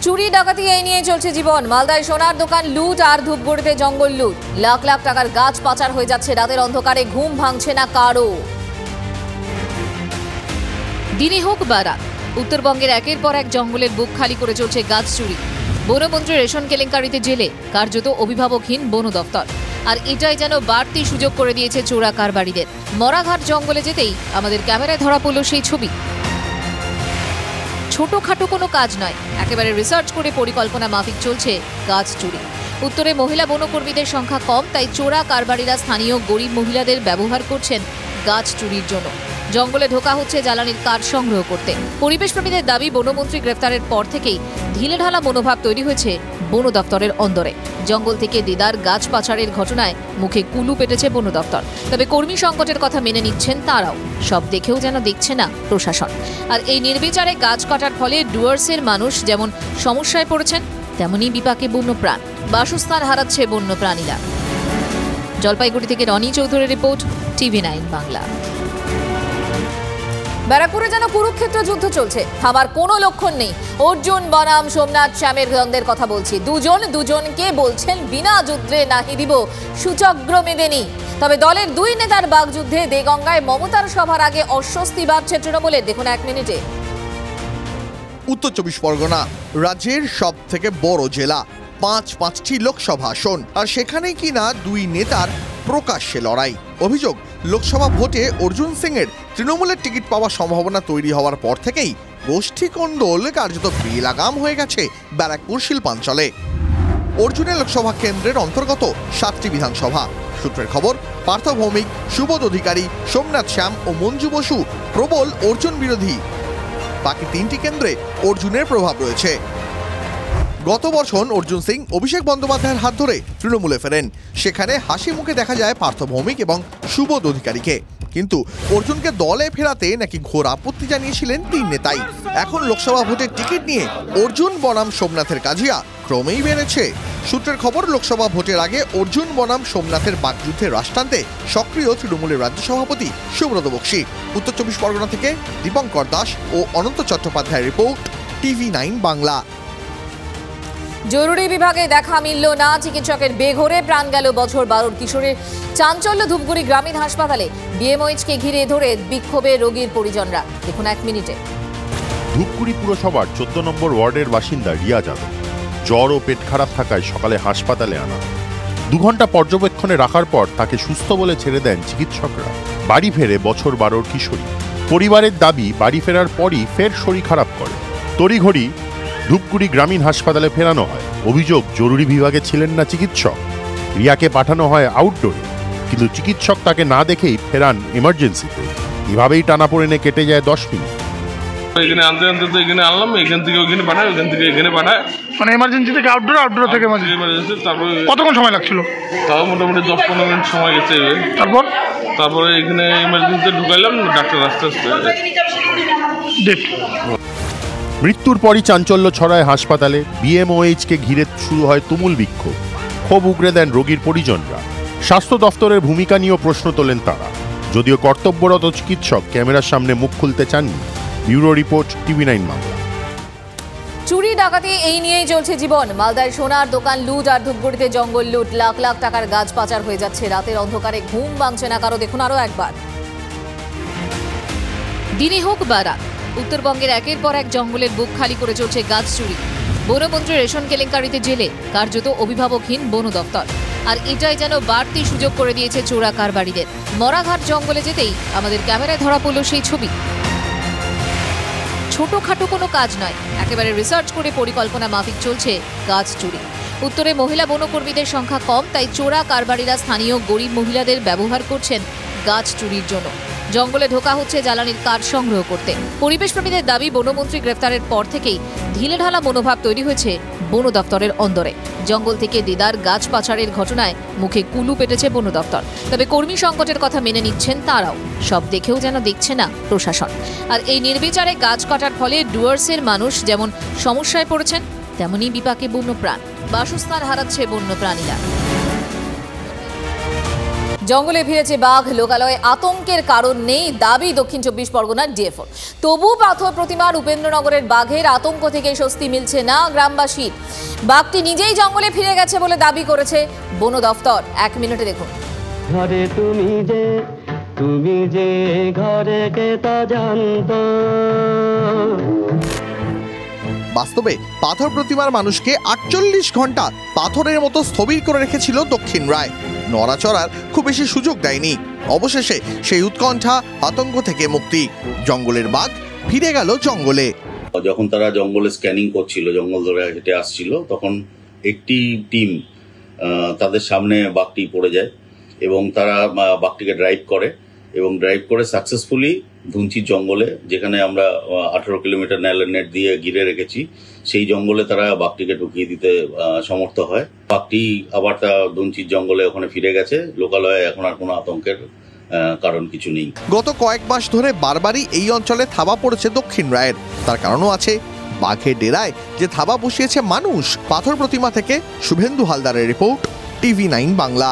চুরি ডাকাতি এই নিয়ে চলছে জীবন। মালদায় সোনার দোকান লুট আর ধূপগুড়িতে জঙ্গল লুট। লাখ লাখ টাকার গাছ পাচার হয়ে যাচ্ছে। রাতের অন্ধকারে ঘুম ভাঙছে না কারো। দিনে হোক বা রাত, উত্তরবঙ্গের একের পর এক জঙ্গলের বুক খালি করে চলছে গাছ চুরি। বনমন্ত্রী রেশন কেলেঙ্কারিতে জেলে, কার্যত অভিভাবকহীন বন দপ্তর। আর এটাই যেন বাড়তি সুযোগ করে দিয়েছে চোরা কারবারিদের। মরাঘাট জঙ্গলে যেতেই আমাদের ক্যামেরায় ধরা পড়ল সেই ছবি। ছোটখাটো কোনো কাজ নয়, একেবারে রিসার্চ করে পরিকল্পনা মাফিক চলছে গাছ চুরি। উত্তরে মহিলা বনকর্মীদের সংখ্যা কম, তাই চোরা কারবারিরা স্থানীয় গরিব মহিলাদের ব্যবহার করছেন গাছ চুরির জন্য। জঙ্গলে ঢোকা হচ্ছে জ্বালানির কাঠ সংগ্রহ করতে। পরিবেশপ্রেমীদের দাবি, বনমন্ত্রী গ্রেফতারের পর থেকেই ঢিলেঢালা মনোভাব তৈরি হয়েছে বন দপ্তরের অন্দরে। জঙ্গল থেকে দেদার গাছ পাচারের ঘটনায় মুখে কুলু পেটেছে বন দপ্তর। তবে কর্মী সংকটের কথা মেনে নিচ্ছেন তারাও। সব দেখেও যেন দেখছে না প্রশাসন। আর এই নির্বিচারে গাছ কাটার ফলে ডুয়ার্সের মানুষ যেমন সমস্যায় পড়েছেন, তেমনি বিপাকে বন্যপ্রাণ। বাসস্থান হারাচ্ছে বন্যপ্রাণীরা। জলপাইগুড়ি থেকে রনি চৌধুরীর রিপোর্ট, TV9 বাংলা। ব্যারাকপুরে যেন কুরুক্ষেত্র যুদ্ধ চলছে, থামার কোনো লক্ষণ নেই। অর্জুন বনাম সোমনাথ শ্যামের দ্বন্দ্বের কথা বলছি। দুজনকে বলছেন বিনা যুদ্ধে নাহি দিব সুচগ্র মেদেনি। তবে দলের দুই নেতার বাগযুদ্ধে দেগঙ্গায় মমতার সভার আগে অস্বস্তি বাড়ছে তৃণমূলের। দেখুন 1 মিনিটে। উত্তর 24 পরগনা রাজ্যের সব থেকে বড় জেলা, 5টি লোকসভা আসন, আর সেখানেই কিনা দুই নেতার প্রকাশ্যে লড়াই। অভিযোগ, লোকসভা ভোটে অর্জুন সিং এর তৃণমূলের টিকিট পাওয়ার সম্ভাবনা তৈরি হওয়ার পর থেকেই গোষ্ঠী কোন্দল কার্যত বেলাগাম হয়ে গেছে ব্যারাকপুর শিল্পাঞ্চলে। অর্জুনের লোকসভা কেন্দ্রের অন্তর্গত 7টি বিধানসভা। সূত্রের খবর, পার্থ ভৌমিক, সুবোধ অধিকারী, সোমনাথ শ্যাম ও মঞ্জু বসু প্রবল অর্জুন বিরোধী। বাকি 3টি কেন্দ্রে অর্জুনের প্রভাব রয়েছে। গত বছর অর্জুন সিং অভিষেক বন্দ্যোপাধ্যায়ের হাত ধরে তৃণমূলে ফেরেন। সেখানে হাসি মুখে দেখা যায় পার্থ ভৌমিক এবং সুবোধ অধিকারীকে। কিন্তু অর্জুনকে দলে ফেরাতে নাকি ঘোর আপত্তি জানিয়েছিলেন 3 নেতাই। এখন লোকসভা ভোটের টিকিট নিয়ে অর্জুন বনাম সোমনাথের কাজিয়া ক্রমেই বেড়েছে। সূত্রের খবর, লোকসভা ভোটের আগে অর্জুন বনাম সোমনাথের বাকযুদ্ধে রাশ টানতে সক্রিয় তৃণমূলের রাজ্য সভাপতি সুব্রত বক্সী। উত্তর 24 পরগনা থেকে দীপঙ্কর দাস ও অনন্ত চট্টোপাধ্যায়ের রিপোর্ট, TV9 বাংলা। জরুরি বিভাগে দেখা মিলল না চিকিৎসকের, বেঘোরে প্রাণ গেল বছর 12 কিশোরের। চাঞ্চল্য ধূপগুড়ি গ্রামীণ হাসপাতালে। BMOH-কে ঘিরে ধরে বিক্ষোভে রোগীর পরিজনরা। দেখুন 1 মিনিটে। ধূপগুড়ি পুরসভার 14 নম্বর ওয়ার্ডের বাসিন্দা রিয়া যাদব জ্বর ও পেট খারাপ থাকায় সকালে হাসপাতালে আনা। 2 ঘন্টা পর্যবেক্ষণে রাখার পর তাকে সুস্থ বলে ছেড়ে দেন চিকিৎসকরা। বাড়ি ফেরে বছর 12 কিশোরী। পরিবারের দাবি, বাড়ি ফেরার পরই ফের শরীর খারাপ করে। তড়িঘড়ি ধূপগুড়ি গ্রামীণ হাসপাতালে ফেরানো হয়। অভিযোগ, জরুরি বিভাগে ছিলেন না চিকিৎসক। রিয়াকে পাঠানো হয় আউটডোরে, কিন্তু চিকিৎসক তাকে না দেখেই ফেরান এমার্জেন্সিতে। এভাবেই টানাপোড়েনে কেটে যায় 10 মিনিট। এখানে আনতে তো এখানে আনলাম, এখান থেকে ওখানে পাঠায়, ওখান থেকে এখানে পাঠায়। মানে এমার্জেন্সি থেকে আউটডোর, আউটডোর থেকে এমার্জেন্সি। তারপরে কতক্ষণ সময় লাগছিল? তাও মোটামুটি 10-15 মিনিট সময় গেছে। তারপরে এখানে এমার্জেন্সিতে ঢুকাইলাম, ডাক্তার আস্তে আস্তে ডেট। মৃত্যুর পরই চাঞ্চল্য ছড়ায় হাসপাতালে। BMOH-কে ঘিরে শুরু হয় তুমুল বিক্ষোভ। ক্ষোভ উগরে দেন রোগীর পরিজনরা। স্বাস্থ্য দফতরের ভূমিকা নিয়েও প্রশ্ন তোলেন তারা। যদিও কর্তব্যরত চিকিৎসক ক্যামেরার সামনে মুখ খুলতে চাননি। Bureau report, TV9 Bangla. চুরি ডাকাতি এই নিয়েই চলছে জীবন। মালদায় সোনার দোকান লুট আর ধূপগুড়িতে জঙ্গল লুট। লাখ লাখ টাকার গাছ পাচার হয়ে যাচ্ছে। রাতের অন্ধকারে ঘুম ভাঙছে না কারো। দেখুন আরো একবার। দিনে হোক বা রাত, উত্তরবঙ্গের একের পর এক জঙ্গলের বুক খালি করে চলছে গাছ চুরি। বনমন্ত্রী রেশন কেলেঙ্কারিতে জেলে, কার্যত অভিভাবকহীন বন দপ্তর। আর এটাই যেন বাড়তি সুযোগ করে দিয়েছে চোরা কারবারিদের। মরাঘাট জঙ্গলে যেতেই আমাদের ক্যামেরায় ধরা পড়ল সেই ছবি। ছোটখাটো কোনো কাজ নয়, একেবারে রিসার্চ করে পরিকল্পনা মাফিক চলছে গাছ চুরি। উত্তরে মহিলা বনকর্মীদের সংখ্যা কম, তাই চোরা কারবারিরা স্থানীয় গরিব মহিলাদের ব্যবহার করছেন গাছ চুরির জন্য। জঙ্গলে ঢোকা হচ্ছে জ্বালানির কাঠ সংগ্রহ করতে। পরিবেশপ্রেমীদের দাবি, বনমন্ত্রী গ্রেফতারের পর থেকেই ঢিলেঢালা মনোভাব তৈরি হয়েছে বন দপ্তরের অন্দরে। জঙ্গল থেকে দেদার গাছ পাচারের ঘটনায় মুখে কুলু পেটেছে বন দপ্তর। তবে কর্মী সংকটের কথা মেনে নিচ্ছেন তারাও। সব দেখেও যেন দেখছে না প্রশাসন। আর এই নির্বিচারে গাছ কাটার ফলে ডুয়ার্সের মানুষ যেমন সমস্যায় পড়েছেন, তেমনি বিপাকে বন্যপ্রাণ। বাসস্থান হারাচ্ছে বন্যপ্রাণীরা। জঙ্গলে ফিরেছে বাঘ, লোকালয়ে আতঙ্কের কারণ নেই দাবি দক্ষিণ 24 পরগনার ডিএফও। তবু পাথর প্রতিমার উপেন্দ্রনগরের বাঘের আতঙ্ক থেকে স্বস্তি মিলছে না গ্রামবাসীর। বাঘটি নিজেই জঙ্গলে ফিরে গেছে বলে দাবি করেছে বন দফতর। 1 মিনিটে দেখুন। ঘরে তুমি যে ঘরে কে তা জানতো। বাস্তবে পাথর প্রতিমার মানুষকে 48 ঘন্টা পাথরের মতো স্থবির করে রেখেছিল দক্ষিণ রায়। নড়াচড়ার খুব বেশি সুযোগ দেয়নি। অবশেষে সেই উৎকণ্ঠা আতঙ্ক থেকে মুক্তি। জঙ্গলের বাঘ ফিরে গেল জঙ্গলে। যখন তারা জঙ্গলে স্ক্যানিং করছিল, জঙ্গল ধরে হেঁটে আসছিল, তখন একটি টিম তাদের সামনে বাঘটি পড়ে যায় এবং তারা বাঘটিকে ড্রাইভ করে সাকসেসফুলি ধুনচির জঙ্গলে, যেখানে আমরা 18 কিলোমিটার নেট দিয়ে ঘিরে রেখেছি, সেই জঙ্গলে তারা বাঘটিকে ঢুকিয়ে দিতে সমর্থ হয়। বাঘটি আবার তা ধুনচির জঙ্গলে ওখানে ফিরে গেছে। লোকালয়ে এখন আর কোনো আতঙ্কের কারণ কিছু নেই। গত কয়েক মাস ধরে বারবারই এই অঞ্চলে থাবা পড়েছে দক্ষিণ রায়ের। তার কারণও আছে। বাঘের ডেরায় যে থাবা বসিয়েছে মানুষ। পাথর প্রতিমা থেকে শুভেন্দু হালদারের রিপোর্ট, TV9 বাংলা।